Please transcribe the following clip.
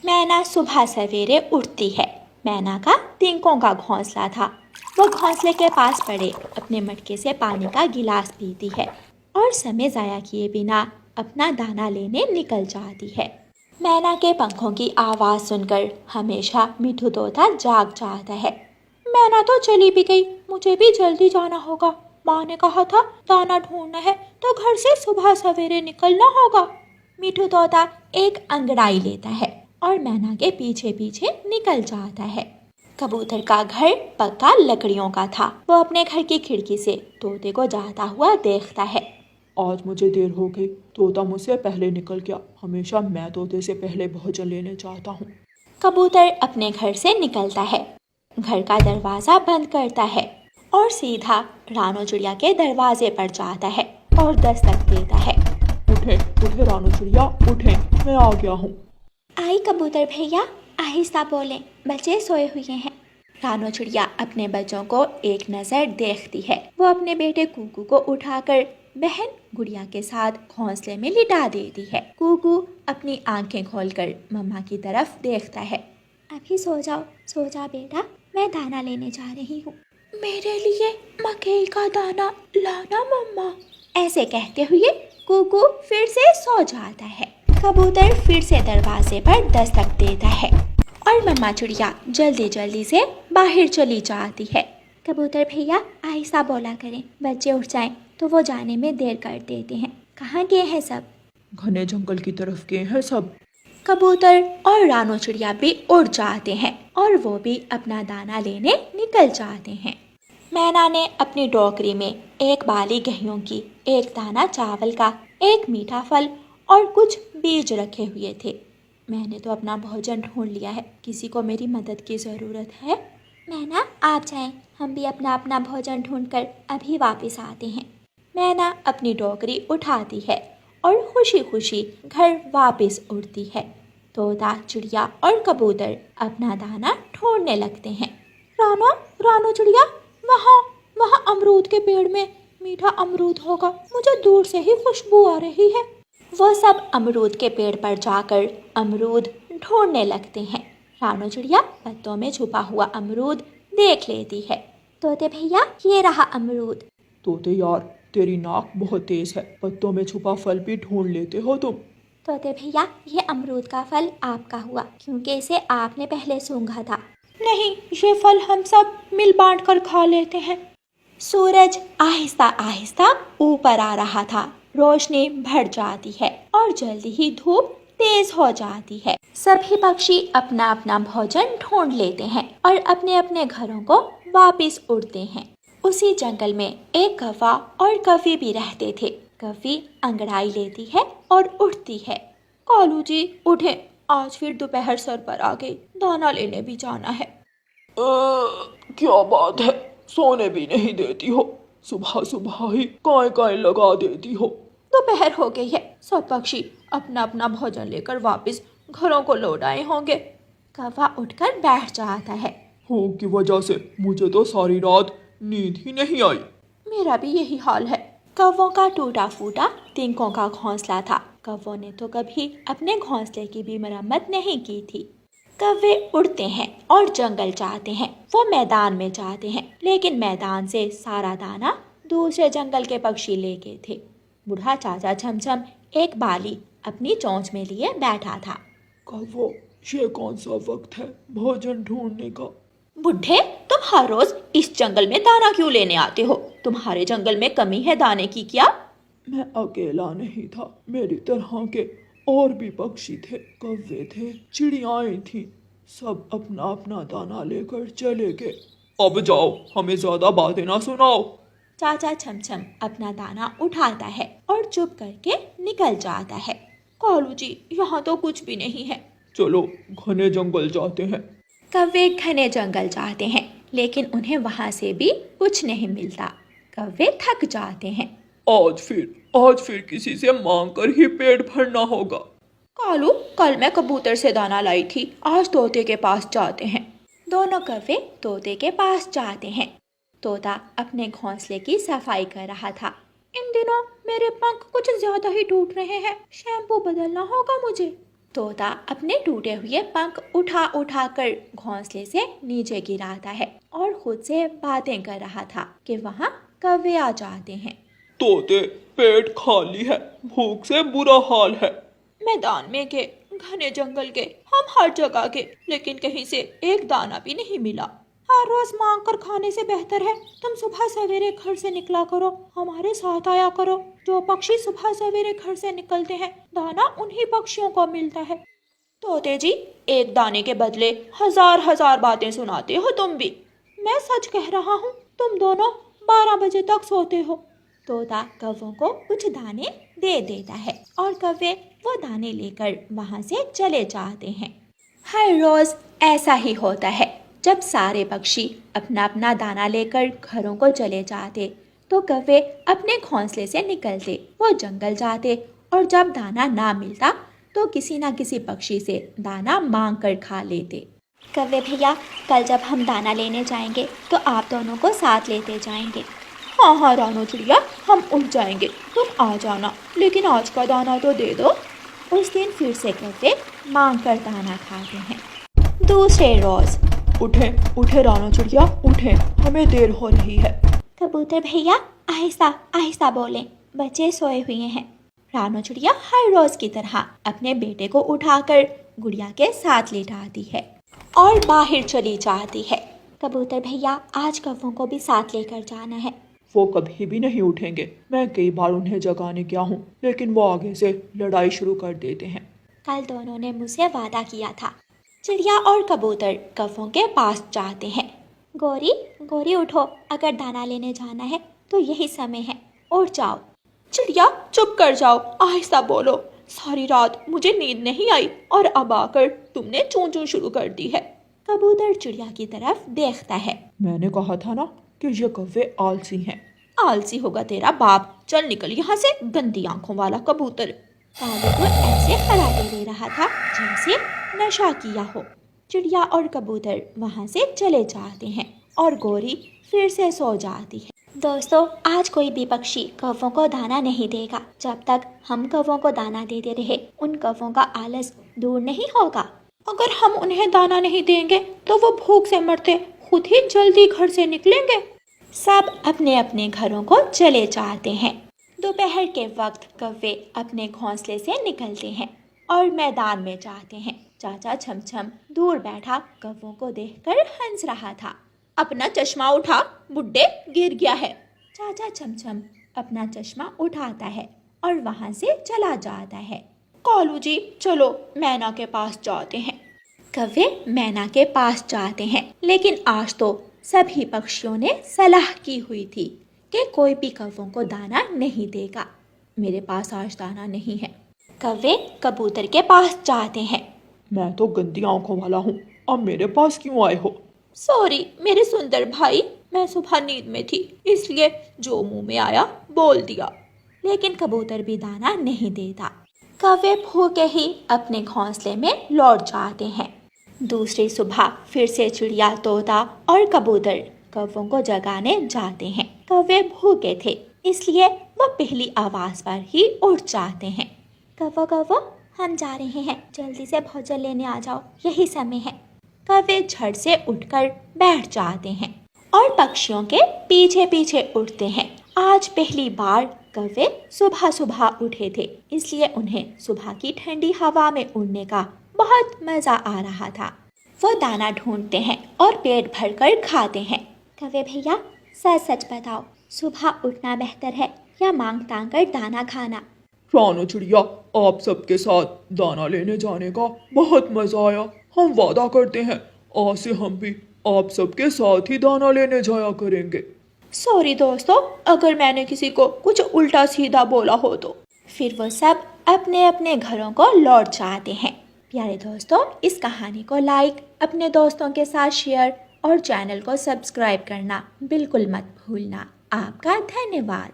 मैना सुबह सवेरे उठती है। मैना का तिनकों का घोंसला था। वो घोंसले के पास पड़े अपने मटके से पानी का गिलास पीती है और समय ज़ाया किए बिना अपना दाना लेने निकल जाती है। मैना के पंखों की आवाज़ सुनकर हमेशा मिठू तोता जाग जाता है। मैना तो चली भी गई, मुझे भी जल्दी जाना होगा। माँ ने कहा था दाना ढूंढना है तो घर से सुबह सवेरे निकलना होगा। मिठू तोता एक अंगड़ाई लेता है और मैना के पीछे पीछे निकल जाता है। कबूतर का घर पक्का लकड़ियों का था। वो अपने घर की खिड़की से तोते को जाता हुआ देखता है। आज मुझे देर हो गई, तोता मुझसे पहले निकल गया। हमेशा मैं तोते से पहले भोजन लेने चाहता हूँ। कबूतर अपने घर से निकलता है, घर का दरवाजा बंद करता है और सीधा रानो चिड़िया के दरवाजे पर जाता है और दस्तक देता है। उठे उठे रानू चिड़िया, उठे, मैं आ गया हूँ। आई कबूतर भैया, आहिस्ता बोले, बच्चे सोए हुए हैं। रानो चिड़िया अपने बच्चों को एक नज़र देखती है। वो अपने बेटे कुकू को उठाकर बहन गुड़िया के साथ घोंसले में लिटा देती है। कुकू अपनी आंखें खोलकर मम्मा की तरफ देखता है। अभी सो जा बेटा, मैं दाना लेने जा रही हूँ। मेरे लिए मकई का दाना लाना मम्मा। ऐसे कहते हुए कुकू फिर से सो जाता है। कबूतर फिर से दरवाजे पर दस्तक देता है और मम्मा चिड़िया जल्दी जल्दी से बाहर चली जाती है। कबूतर भैया आहिस्ता बोला करें, बच्चे उठ जाएं तो वो जाने में देर कर देते हैं। कहाँ गए हैं सब? घने जंगल की तरफ गए हैं सब। कबूतर और रानो चिड़िया भी उड़ जाते हैं और वो भी अपना दाना लेने निकल जाते हैं। मैना ने अपनी टोकरी में एक बाली गेहूं की, एक दाना चावल का, एक मीठा फल और कुछ बीज रखे हुए थे। मैंने तो अपना भोजन ढूंढ लिया है, किसी को मेरी मदद की ज़रूरत है? मैना आप जाएं, हम भी अपना अपना भोजन ढूंढकर अभी वापस आते हैं। मैना अपनी टोकरी उठाती है और खुशी खुशी घर वापस उड़ती है। तोता, चिड़िया और कबूतर अपना दाना ढूंढने लगते हैं। रानो चिड़िया, वहाँ वहाँ अमरूद के पेड़ में मीठा अमरूद होगा, मुझे दूर से ही खुशबू आ रही है। वो सब अमरूद के पेड़ पर जाकर अमरूद ढूंढने लगते हैं। रानो चिड़िया पत्तों में छुपा हुआ अमरूद देख लेती है। तोते भैया ये रहा अमरूद। तोते यार, तेरी नाक बहुत तेज है, पत्तों में छुपा फल भी ढूंढ लेते हो तुम। तोते भैया ये अमरूद का फल आपका हुआ, क्योंकि इसे आपने पहले सूंघा था। नहीं, ये फल हम सब मिल बांट कर खा लेते हैं। सूरज आहिस्ता आहिस्ता ऊपर आ रहा था। रोशनी बढ़ जाती है और जल्दी ही धूप तेज हो जाती है। सभी पक्षी अपना अपना भोजन ढूंढ लेते हैं और अपने अपने घरों को वापस उड़ते हैं। उसी जंगल में एक कौवा और कौवी भी रहते थे। कौवी अंगड़ाई लेती है और उठती है। कालू जी उठे, आज फिर दोपहर सर पर आ गई, दाना लेने भी जाना है। क्या बात है, सोने भी नहीं देती हो, सुबह सुबह ही काय काय लगा देती हो। दोपहर हो गई है, सब पक्षी अपना अपना भोजन लेकर वापस घरों को लौट आए होंगे। कौवा उठकर बैठ जाता है। भूख की वजह से मुझे तो सारी रात नींद ही नहीं आई। मेरा भी यही हाल है। कौवों का टूटा फूटा तिनकों का घोंसला था। कौवों ने तो कभी अपने घोंसले की भी मरम्मत नहीं की थी। कौवे उड़ते हैं और जंगल जाते हैं। वो मैदान में जाते हैं, लेकिन मैदान से सारा दाना दूसरे जंगल के पक्षी ले गए थे। बूढ़ा चाचा छमछम एक बाली अपनी चोंच में लिए बैठा था। कौवो, ये कौन सा वक्त है भोजन ढूंढने का? बुढ़े, तुम हर रोज इस जंगल में दाना क्यों लेने आते हो? तुम्हारे जंगल में कमी है दाने की क्या? मैं अकेला नहीं था, मेरी तरह के और भी पक्षी थे, कौवे थे, चिड़ियाएं थी, सब अपना अपना दाना लेकर चले गए। अब जाओ, हमें ज्यादा बातें ना सुनाओ। चाचा छमछम अपना दाना उठाता है और चुप करके निकल जाता है। कालू जी, यहाँ तो कुछ भी नहीं है। चलो घने जंगल जाते हैं। कौवे घने जंगल जाते हैं, लेकिन उन्हें वहाँ से भी कुछ नहीं मिलता। कौवे थक जाते हैं। आज फिर किसी से मांग कर ही पेट भरना होगा। कालू, कल मैं कबूतर से दाना लाई थी, आज तोते के पास जाते हैं। दोनों कौवे तोते के पास जाते हैं। तोता अपने घोंसले की सफाई कर रहा था। इन दिनों मेरे पंख कुछ ज्यादा ही टूट रहे हैं, शैम्पू बदलना होगा मुझे। तोता अपने टूटे हुए पंख उठा उठा कर घोंसले से नीचे गिराता है और खुद से बातें कर रहा था कि वहाँ कौवे आ जाते हैं। तोते, पेट खाली है, भूख से बुरा हाल है। मैदान में के, घने जंगल के, हम हर जगह के, लेकिन कहीं से एक दाना भी नहीं मिला। हर रोज मांग कर खाने से बेहतर है तुम सुबह सवेरे घर से निकला करो, हमारे साथ आया करो। जो पक्षी सुबह सवेरे घर से निकलते हैं दाना उन्हीं पक्षियों को मिलता है। तोते जी, एक दाने के बदले हजार हजार बातें सुनाते हो तुम भी। मैं सच कह रहा हूँ, तुम दोनों 12 बजे तक सोते हो। तोता कौवों को कुछ दाने दे देता है और कौवे वो दाने लेकर वहाँ से चले जाते हैं। हर रोज ऐसा ही होता है। जब सारे पक्षी अपना अपना दाना लेकर घरों को चले जाते तो कौवे अपने घोंसले से निकलते, वो जंगल जाते और जब दाना ना मिलता तो किसी ना किसी पक्षी से दाना मांग कर खा लेते। कौवे भैया, कल जब हम दाना लेने जाएंगे तो आप दोनों को साथ लेते जाएंगे। हाँ हाँ रानो चिड़िया, हम उठ जाएंगे, तुम आ जाना, लेकिन आज का दाना तो दे दो। उस दिन फिर से कौवे मांग कर दाना खाते हैं। दूसरे रोज उठे उठे रानो चिड़िया, उठे, हमें देर हो रही है। कबूतर भैया आहिस्ता आहिस्ता बोलें, बच्चे सोए हुए हैं। रानो चिड़िया हर रोज की तरह अपने बेटे को उठाकर गुड़िया के साथ लेटाती है और बाहर चली जाती है। कबूतर भैया, आज कौवों को भी साथ लेकर जाना है। वो कभी भी नहीं उठेंगे। मैं कई बार उन्हें जगाने गया हूँ, लेकिन वो आगे से लड़ाई शुरू कर देते हैं। कल दोनों ने मुझसे वादा किया था। चिड़िया और कबूतर कौवों के पास जाते हैं। गोरी गोरी उठो, अगर दाना लेने जाना है तो यही समय है, उठ जाओ। चिड़िया चुप कर जाओ, आहिस्ता बोलो, सारी रात मुझे नींद नहीं आई और अब आकर तुमने चूं चूं शुरू कर दी है। कबूतर चिड़िया की तरफ देखता है। मैंने कहा था ना कि ये कौवे आलसी हैं। आलसी होगा तेरा बाप, चल निकल यहाँ से, गंदी आंखों वाला कबूतर। कालू तो ऐसे खराटे दे रहा था जैसे नशा किया हो। चिड़िया और कबूतर वहाँ से चले जाते हैं और गोरी फिर से सो जाती है। दोस्तों, आज कोई भी पक्षी कौवों को दाना नहीं देगा जब तक हम कौवों को दाना देते रहे। उन कौवों का आलस दूर नहीं होगा। अगर हम उन्हें दाना नहीं देंगे तो वो भूख से मरते खुद ही जल्दी घर से निकलेंगे। सब अपने अपने घरों को चले जाते हैं। दोपहर के वक्त कौवे अपने घोंसले से निकलते हैं और मैदान में जाते हैं। चाचा छमछम दूर बैठा कौवों को देखकर हंस रहा था। अपना चश्मा उठा, बुड्ढे गिर गया है। चाचा छमछम अपना चश्मा उठाता है और वहां से चला जाता है। कालू जी, चलो मैना के पास जाते हैं। कौवे मैना के पास जाते हैं, लेकिन आज तो सभी पक्षियों ने सलाह की हुई थी कि कोई भी कौवों को दाना नहीं देगा। मेरे पास आज दाना नहीं है। कौवे कबूतर के पास जाते हैं। मैं तो गंदी आंखों वाला हूँ, अब मेरे पास क्यों आए हो? सॉरी मेरे सुंदर भाई, मैं सुबह नींद में थी, इसलिए जो मुंह में आया बोल दिया। लेकिन कबूतर भी दाना नहीं देता। कौवे भूखे ही अपने घोंसले में लौट जाते हैं। दूसरी सुबह फिर से चिड़िया, तोता और कबूतर कौवों को जगाने जाते हैं। कौवे भूखे थे, इसलिए वो पहली आवाज पर ही उठ जाते हैं। कौवो कौवो, हम जा रहे हैं, जल्दी से भोजन लेने आ जाओ, यही समय है। कौवे झट से उठकर बैठ जाते हैं और पक्षियों के पीछे पीछे उड़ते हैं। आज पहली बार कौवे सुबह सुबह उठे थे, इसलिए उन्हें सुबह की ठंडी हवा में उड़ने का बहुत मजा आ रहा था। वो दाना ढूंढते हैं और पेट भरकर खाते हैं। कौवे भैया, सच सच बताओ, सुबह उठना बेहतर है या मांग तांग कर दाना खाना? रानो चिड़िया, आप सबके साथ दाना लेने जाने का बहुत मजा आया। हम वादा करते हैं आज से हम भी आप सबके साथ ही दाना लेने जाया करेंगे। सॉरी दोस्तों, अगर मैंने किसी को कुछ उल्टा सीधा बोला हो तो। फिर वो सब अपने अपने घरों को लौट जाते हैं। प्यारे दोस्तों, इस कहानी को लाइक, अपने दोस्तों के साथ शेयर और चैनल को सब्सक्राइब करना बिल्कुल मत भूलना। आपका धन्यवाद।